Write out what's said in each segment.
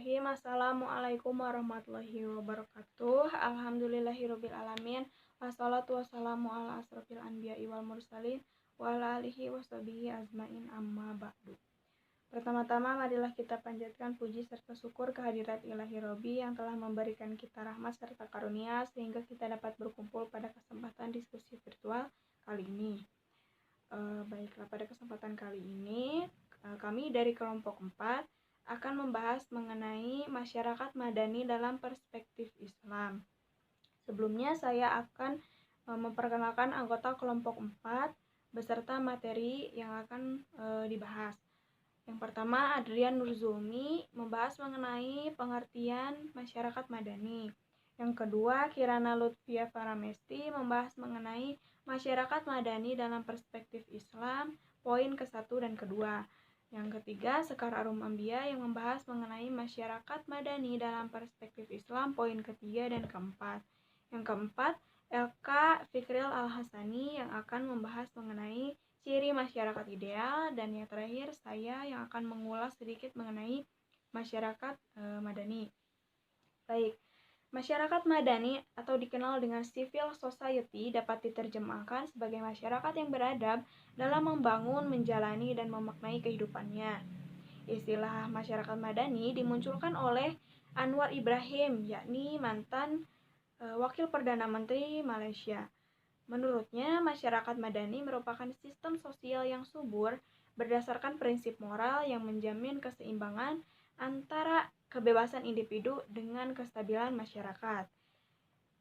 Bismillahirrahmanirrahim. Assalamualaikum warahmatullahi wabarakatuh. Alhamdulillahirabbil alamin. Wassalatu wassalamu ala asrofil anbiya'i wal mursalin wa ala alihi washabihi ajmain amma ba'du. Pertama-tama marilah kita panjatkan puji serta syukur kehadirat Ilahi Robbi yang telah memberikan kita rahmat serta karunia sehingga kita dapat berkumpul pada kesempatan diskusi virtual kali ini. Baiklah, pada kesempatan kali ini kami dari kelompok 4 akan membahas mengenai masyarakat madani dalam perspektif Islam. Sebelumnya saya akan memperkenalkan anggota kelompok 4 beserta materi yang akan dibahas. Yang pertama, Adrian Nurzulmi membahas mengenai pengertian masyarakat madani. Yang kedua, Kirana Lutfia Faramesti membahas mengenai masyarakat madani dalam perspektif Islam, poin ke-1 dan kedua. Yang ketiga, Sekar Arum Ambia yang membahas mengenai masyarakat madani dalam perspektif Islam, poin ke-3 dan ke-4. Yang keempat, LK Fikril Al-Hasani yang akan membahas mengenai ciri masyarakat ideal. Dan yang terakhir, saya yang akan mengulas sedikit mengenai masyarakat madani. Baik, masyarakat madani atau dikenal dengan civil society dapat diterjemahkan sebagai masyarakat yang beradab dalam membangun, menjalani, dan memaknai kehidupannya. Istilah masyarakat madani dimunculkan oleh Anwar Ibrahim, yakni mantan Wakil Perdana Menteri Malaysia. Menurutnya, masyarakat madani merupakan sistem sosial yang subur berdasarkan prinsip moral yang menjamin keseimbangan antara kebebasan individu dengan kestabilan masyarakat.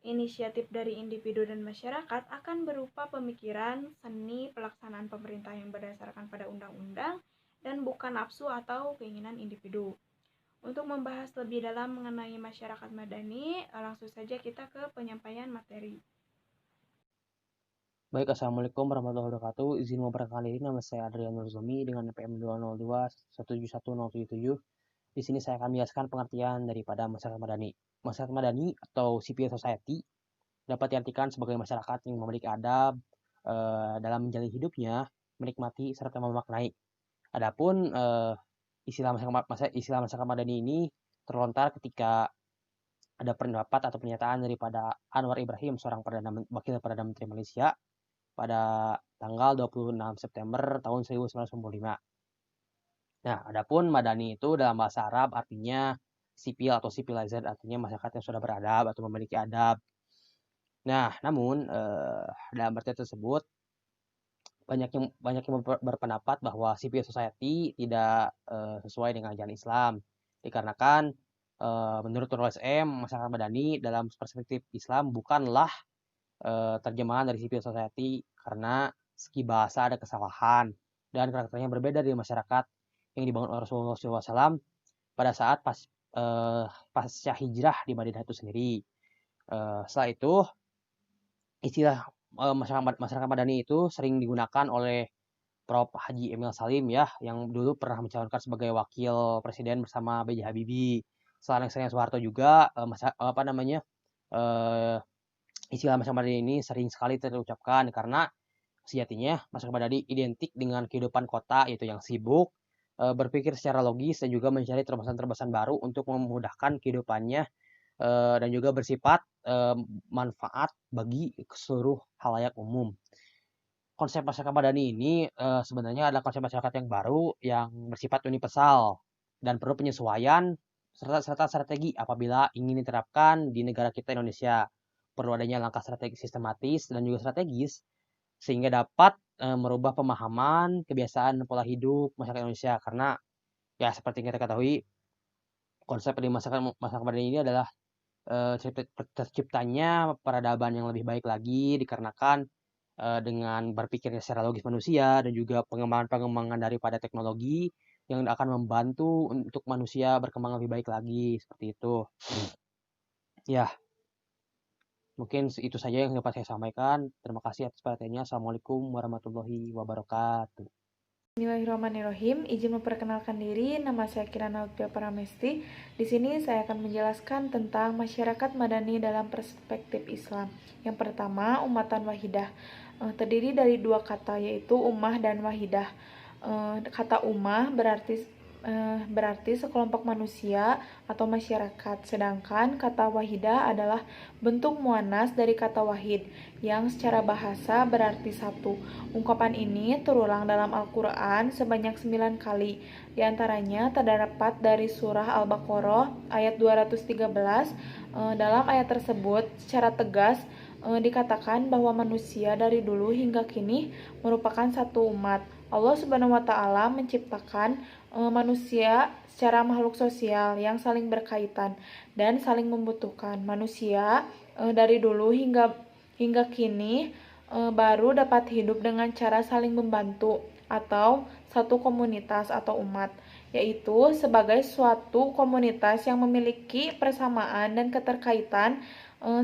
Inisiatif dari individu dan masyarakat akan berupa pemikiran, seni, pelaksanaan pemerintah yang berdasarkan pada undang-undang, dan bukan nafsu atau keinginan individu. Untuk membahas lebih dalam mengenai masyarakat madani, langsung saja kita ke penyampaian materi. Baik, Assalamualaikum warahmatullahi wabarakatuh. Izin memperkenalkan diri, nama saya Adrian Nurzulmi dengan NPM 202171077. Di sini saya akan menjelaskan pengertian daripada masyarakat madani. Masyarakat madani atau civil society dapat diartikan sebagai masyarakat yang memiliki adab dalam menjalani hidupnya, menikmati serta memaknai. Adapun istilah masyarakat madani ini terlontar ketika ada pendapat atau pernyataan daripada Anwar Ibrahim, seorang wakil Perdana Menteri Malaysia, pada tanggal 26 September tahun 1995. Nah, adapun madani itu dalam bahasa Arab artinya sipil atau civilized, artinya masyarakat yang sudah beradab atau memiliki adab. Nah, namun dalam arti tersebut banyak yang berpendapat bahwa civil society tidak sesuai dengan ajaran Islam, dikarenakan menurut Nurul SM, masyarakat madani dalam perspektif Islam bukanlah terjemahan dari civil society karena segi bahasa ada kesalahan dan karakternya berbeda dari masyarakat yang dibangun oleh Rasulullah SAW pada saat pasca hijrah di Madinah itu sendiri. Setelah itu istilah masyarakat madani itu sering digunakan oleh Prof. Haji Emil Salim ya, yang dulu pernah mencalonkan sebagai wakil presiden bersama B.J. Habibie. Selain Soeharto juga istilah masyarakat madani ini sering sekali terucapkan karena sejatinya masyarakat madani identik dengan kehidupan kota, yaitu yang sibuk, berpikir secara logis, dan juga mencari terobosan-terobosan baru untuk memudahkan kehidupannya, dan juga bersifat manfaat bagi seluruh halayak umum. Konsep masyarakat madani ini sebenarnya adalah konsep masyarakat yang baru yang bersifat universal dan perlu penyesuaian serta strategi apabila ingin diterapkan di negara kita Indonesia. Perlu adanya langkah strategi sistematis dan juga strategis sehingga dapat merubah pemahaman, kebiasaan, pola hidup masyarakat Indonesia. Karena ya seperti kita ketahui, konsep di masyarakat madani ini adalah terciptanya peradaban yang lebih baik lagi dikarenakan dengan berpikirnya secara logis manusia dan juga pengembangan daripada teknologi yang akan membantu untuk manusia berkembang lebih baik lagi, seperti itu. Ya, mungkin itu saja yang dapat saya sampaikan. Terima kasih atas perhatiannya. Assalamualaikum warahmatullahi wabarakatuh. Bismillahirrahmanirrahim. Izin memperkenalkan diri, nama saya Kirana Lutfia Paramesti. Di sini saya akan menjelaskan tentang masyarakat madani dalam perspektif Islam. Yang pertama, umatan wahidah. Terdiri dari dua kata, yaitu ummah dan wahidah. Kata ummah berarti berarti sekelompok manusia atau masyarakat. Sedangkan kata wahidah adalah bentuk muannas dari kata wahid yang secara bahasa berarti satu. Ungkapan ini terulang dalam Al-Quran sebanyak 9 kali. Di antaranya terdapat dari surah Al-Baqarah ayat 213. Dalam ayat tersebut secara tegas dikatakan bahwa manusia dari dulu hingga kini merupakan satu umat. Allah Subhanahu wa Ta'ala menciptakan manusia secara makhluk sosial yang saling berkaitan dan saling membutuhkan. Manusia dari dulu hingga kini baru dapat hidup dengan cara saling membantu atau satu komunitas atau umat, yaitu sebagai suatu komunitas yang memiliki persamaan dan keterkaitan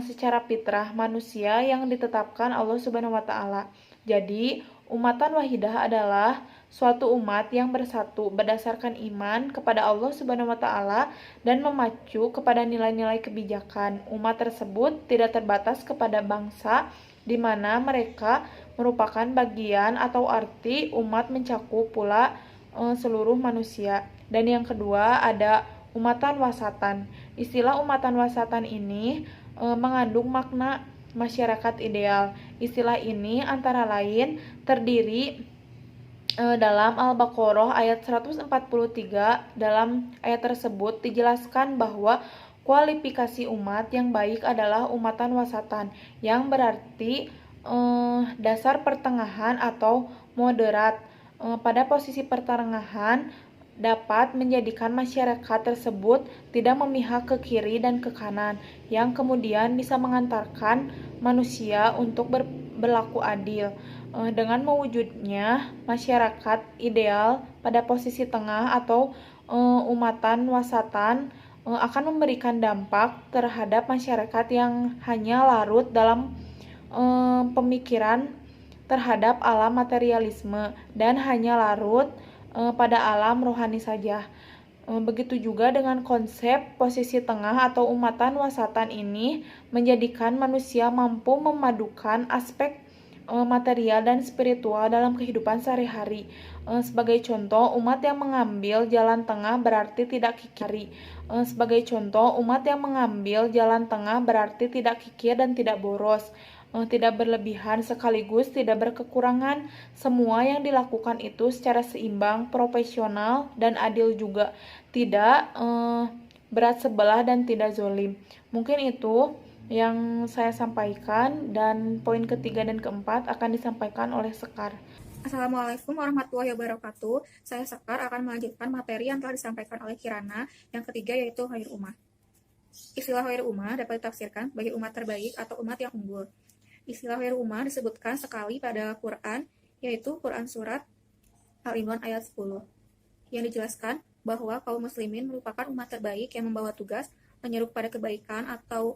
secara fitrah manusia yang ditetapkan Allah Subhanahu wa Ta'ala. Jadi, umatan wahidah adalah suatu umat yang bersatu berdasarkan iman kepada Allah Subhanahu wa Ta'ala dan memacu kepada nilai-nilai kebijakan. Umat tersebut tidak terbatas kepada bangsa, di mana mereka merupakan bagian atau arti umat mencakup pula seluruh manusia. Dan yang kedua ada umatan wasatan. Istilah umatan wasatan ini mengandung makna masyarakat ideal. Istilah ini antara lain terdiri dalam Al-Baqarah ayat 143. Dalam ayat tersebut dijelaskan bahwa kualifikasi umat yang baik adalah umatan wasatan, yang berarti dasar pertengahan atau moderat. Pada posisi pertengahan dapat menjadikan masyarakat tersebut tidak memihak ke kiri dan ke kanan, yang kemudian bisa mengantarkan manusia untuk berlaku adil. Dengan mewujudnya masyarakat ideal pada posisi tengah atau umatan wasatan akan memberikan dampak terhadap masyarakat yang hanya larut dalam pemikiran terhadap alam materialisme dan hanya larut pada alam rohani saja. Begitu juga dengan konsep posisi tengah atau umatan wasatan ini menjadikan manusia mampu memadukan aspek material dan spiritual dalam kehidupan sehari-hari. Sebagai contoh, umat yang mengambil jalan tengah berarti tidak kikir. Sebagai contoh, umat yang mengambil jalan tengah berarti tidak kikir dan tidak boros. Tidak berlebihan sekaligus tidak berkekurangan. Semua yang dilakukan itu secara seimbang, profesional, dan adil juga. Tidak berat sebelah dan tidak zolim. Mungkin itu yang saya sampaikan, dan poin ketiga dan keempat akan disampaikan oleh Sekar. Assalamualaikum warahmatullahi wabarakatuh. Saya Sekar akan melanjutkan materi yang telah disampaikan oleh Kirana. Yang ketiga yaitu khair ummah. Istilah khair ummah dapat ditafsirkan sebagai umat terbaik atau umat yang unggul. Istilah khair ummah disebutkan sekali pada Quran, yaitu Quran Surat Al-Imran ayat 10, yang dijelaskan bahwa kaum muslimin merupakan umat terbaik yang membawa tugas menyeru pada kebaikan atau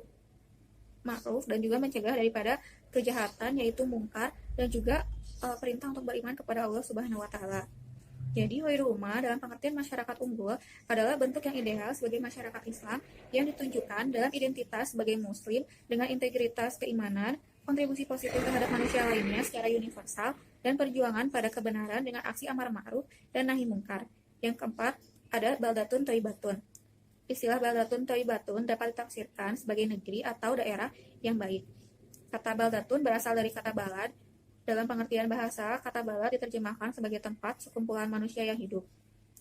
ma'ruf dan juga mencegah daripada kejahatan yaitu mungkar, dan juga perintah untuk beriman kepada Allah Subhanahu wa Ta'ala. Jadi khairu ummah dalam pengertian masyarakat unggul adalah bentuk yang ideal sebagai masyarakat Islam yang ditunjukkan dalam identitas sebagai muslim dengan integritas keimanan, kontribusi positif terhadap manusia lainnya secara universal, dan perjuangan pada kebenaran dengan aksi amar ma'ruf dan nahi mungkar. Yang keempat, ada baldatun thayyibatun. Istilah baldatun thayyibatun dapat ditafsirkan sebagai negeri atau daerah yang baik. Kata baldatun berasal dari kata balad. Dalam pengertian bahasa, kata balad diterjemahkan sebagai tempat sekumpulan manusia yang hidup.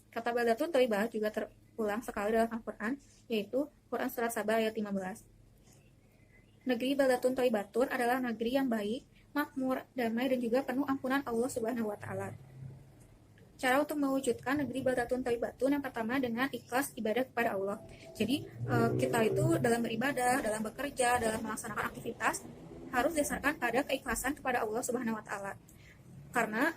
Kata baldatun thayyibah juga terulang sekali dalam Al-Quran, yaitu Quran Surat Saba ayat 15. Negeri baldatun thayyibatun adalah negeri yang baik, makmur, damai, dan juga penuh ampunan Allah Subhanahu wa Ta'ala. Cara untuk mewujudkan negeri baldatun thayyibatun yang pertama dengan ikhlas ibadah kepada Allah. Jadi kita itu dalam beribadah, dalam bekerja, dalam melaksanakan aktivitas harus didasarkan pada keikhlasan kepada Allah Subhanahu wa Ta'ala. Karena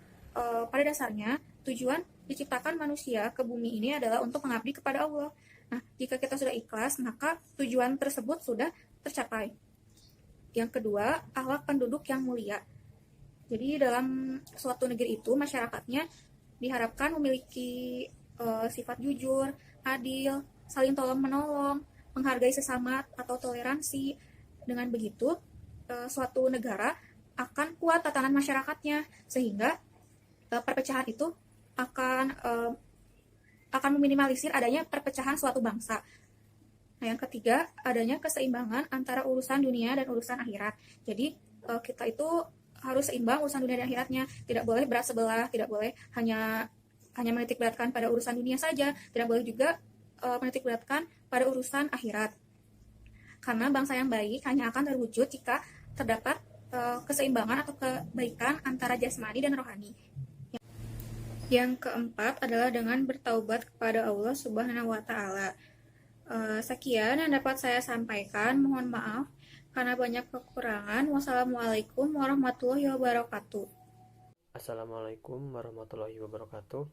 pada dasarnya tujuan diciptakan manusia ke bumi ini adalah untuk mengabdi kepada Allah. Nah, jika kita sudah ikhlas, maka tujuan tersebut sudah tercapai. Yang kedua, akhlak penduduk yang mulia. Jadi dalam suatu negeri itu masyarakatnya diharapkan memiliki sifat jujur, adil, saling tolong-menolong, menghargai sesama atau toleransi. Dengan begitu, suatu negara akan kuat tatanan masyarakatnya, sehingga perpecahan itu akan akan meminimalisir adanya perpecahan suatu bangsa. Nah, yang ketiga, adanya keseimbangan antara urusan dunia dan urusan akhirat. Jadi, kita itu harus seimbang urusan dunia dan akhiratnya. Tidak boleh berat sebelah, tidak boleh hanya menitik beratkan pada urusan dunia saja, tidak boleh juga menitik beratkan pada urusan akhirat. Karena bangsa yang baik hanya akan terwujud jika terdapat keseimbangan atau kebaikan antara jasmani dan rohani. Yang keempat adalah dengan bertaubat kepada Allah Subhanahu wa Ta'ala. Sekian yang dapat saya sampaikan. Mohon maaf karena banyak kekurangan. Wassalamualaikum warahmatullahi wabarakatuh. Assalamualaikum warahmatullahi wabarakatuh.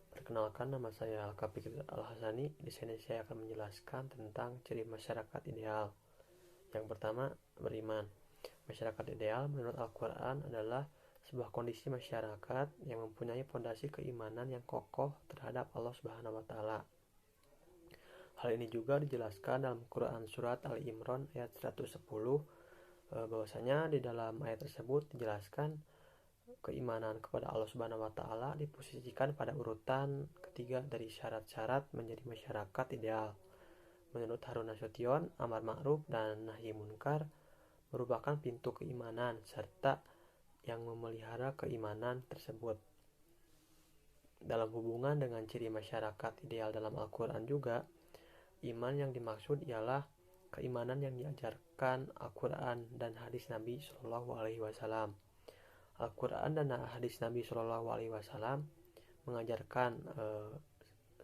Perkenalkan, nama saya Al-Kafikir Al-Hasani. Di sini saya akan menjelaskan tentang ciri masyarakat ideal. Yang pertama, beriman. Masyarakat ideal menurut Al-Quran adalah sebuah kondisi masyarakat yang mempunyai fondasi keimanan yang kokoh terhadap Allah Subhanahu wa Ta'ala. Hal ini juga dijelaskan dalam Quran Surat Ali Imran ayat 110, bahwasanya di dalam ayat tersebut dijelaskan keimanan kepada Allah Subhanahu wa Ta'ala diposisikan pada urutan ketiga dari syarat-syarat menjadi masyarakat ideal. Menurut Harun Nasution, amar ma'ruf dan nahi munkar merupakan pintu keimanan serta yang memelihara keimanan tersebut. Dalam hubungan dengan ciri masyarakat ideal dalam Al-Quran juga, iman yang dimaksud ialah keimanan yang diajarkan Al-Quran dan hadis Nabi Shallallahu Alaihi Wasallam. Al-Quran dan hadis Nabi Shallallahu Alaihi Wasallam mengajarkan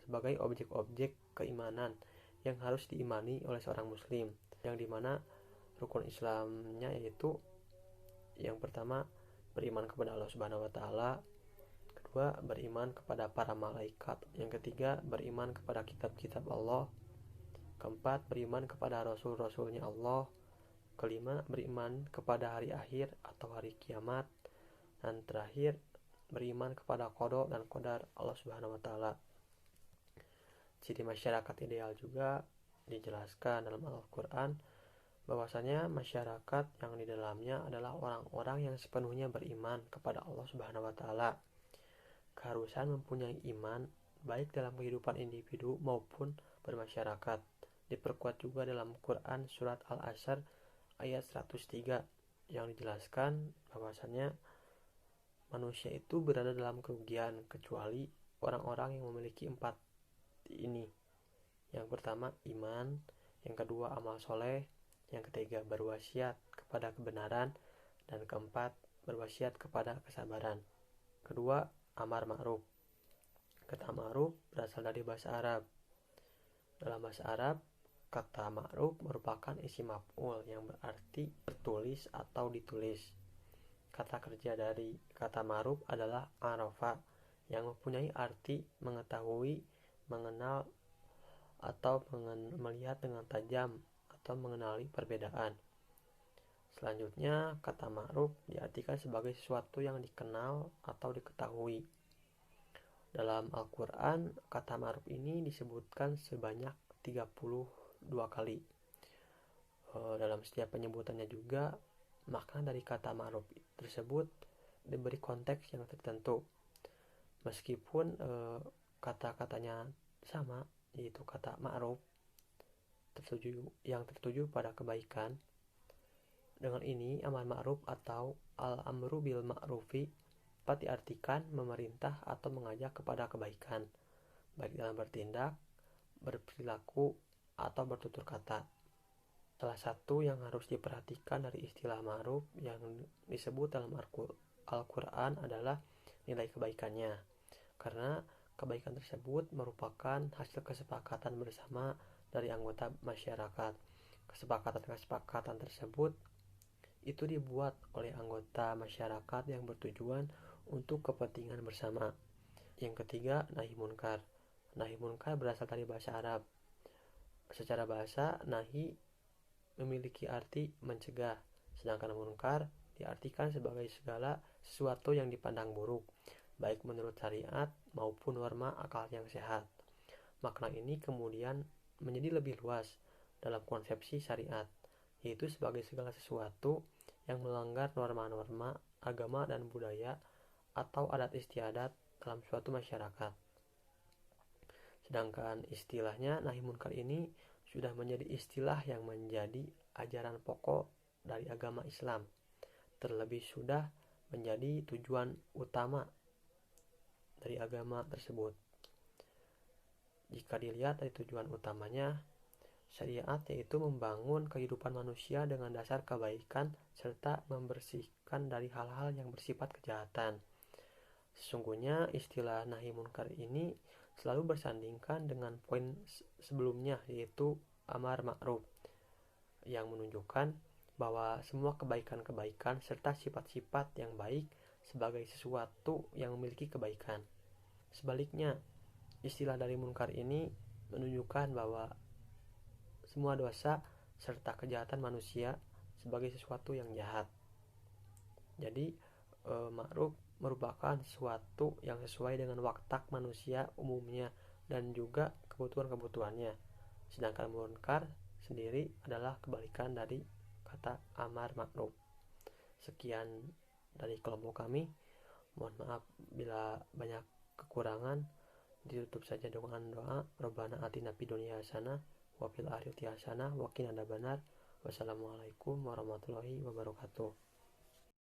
sebagai objek-objek keimanan yang harus diimani oleh seorang muslim, yang dimana rukun Islamnya yaitu yang pertama beriman kepada Allah Subhanahu wa Ta'ala, kedua beriman kepada para malaikat, yang ketiga beriman kepada kitab-kitab Allah, keempat beriman kepada rasul-rasulnya Allah, kelima beriman kepada hari akhir atau hari kiamat, dan terakhir beriman kepada qada dan qadar Allah Subhanahu wa Ta'ala. Ciri masyarakat ideal juga dijelaskan dalam Al-Quran bahwasanya masyarakat yang di dalamnya adalah orang-orang yang sepenuhnya beriman kepada Allah Subhanahu wa Ta'ala. Keharusan mempunyai iman baik dalam kehidupan individu maupun bermasyarakat diperkuat juga dalam Quran Surat Al-Asr ayat 103 yang dijelaskan bahwasannya manusia itu berada dalam kerugian kecuali orang-orang yang memiliki empat ini. Yang pertama iman, yang kedua amal soleh, yang ketiga berwasiat kepada kebenaran, dan keempat berwasiat kepada kesabaran. Kedua, amar ma'ruf. Kata ma'ruf berasal dari bahasa Arab. Dalam bahasa Arab, kata ma'ruf merupakan isim maf'ul yang berarti tertulis atau ditulis. Kata kerja dari kata ma'ruf adalah arafa, yang mempunyai arti mengetahui, mengenal, atau melihat dengan tajam, atau mengenali perbedaan. Selanjutnya, kata ma'ruf diartikan sebagai sesuatu yang dikenal atau diketahui. Dalam Al-Quran, kata ma'ruf ini disebutkan sebanyak 32 kali. Dalam setiap penyebutannya juga, makna dari kata ma'ruf tersebut diberi konteks yang tertentu. Meskipun kata-katanya sama, yaitu kata ma'ruf yang tertuju pada kebaikan. Dengan ini, amar ma'ruf atau al-amru bil ma'rufi dapat diartikan memerintah atau mengajak kepada kebaikan, baik dalam bertindak, berperilaku, atau bertutur kata. Salah satu yang harus diperhatikan dari istilah ma'ruf yang disebut dalam Al-Quran adalah nilai kebaikannya, karena kebaikan tersebut merupakan hasil kesepakatan bersama dari anggota masyarakat. Kesepakatan tersebut itu dibuat oleh anggota masyarakat yang bertujuan untuk kepentingan bersama. Yang ketiga, nahi munkar. Nahi munkar berasal dari bahasa Arab. Secara bahasa, nahi memiliki arti mencegah, sedangkan munkar diartikan sebagai segala sesuatu yang dipandang buruk, baik menurut syariat maupun norma akal yang sehat. Makna ini kemudian menjadi lebih luas dalam konsepsi syariat, yaitu sebagai segala sesuatu yang melanggar norma-norma agama dan budaya atau adat istiadat dalam suatu masyarakat. Sedangkan istilahnya nahi munkar ini sudah menjadi istilah yang menjadi ajaran pokok dari agama Islam. Terlebih sudah menjadi tujuan utama dari agama tersebut. Jika dilihat dari tujuan utamanya, syariat yaitu membangun kehidupan manusia dengan dasar kebaikan serta membersihkan dari hal-hal yang bersifat kejahatan. Sesungguhnya istilah nahi munkar ini selalu bersandingkan dengan poin sebelumnya, yaitu amar ma'ruf, yang menunjukkan bahwa semua kebaikan-kebaikan serta sifat-sifat yang baik sebagai sesuatu yang memiliki kebaikan. Sebaliknya, istilah dari munkar ini menunjukkan bahwa semua dosa serta kejahatan manusia sebagai sesuatu yang jahat. Jadi ma'ruf merupakan sesuatu yang sesuai dengan watak manusia umumnya dan juga kebutuhan-kebutuhannya. Sedangkan munkar sendiri adalah kebalikan dari kata amar ma'ruf. Sekian dari kelompok kami. Mohon maaf bila banyak kekurangan. Ditutup saja dengan doa. Rabbana atina fid dunya hasanah wa fil akhirati hasanah wa qina adzabannar. Wassalamualaikum warahmatullahi wabarakatuh.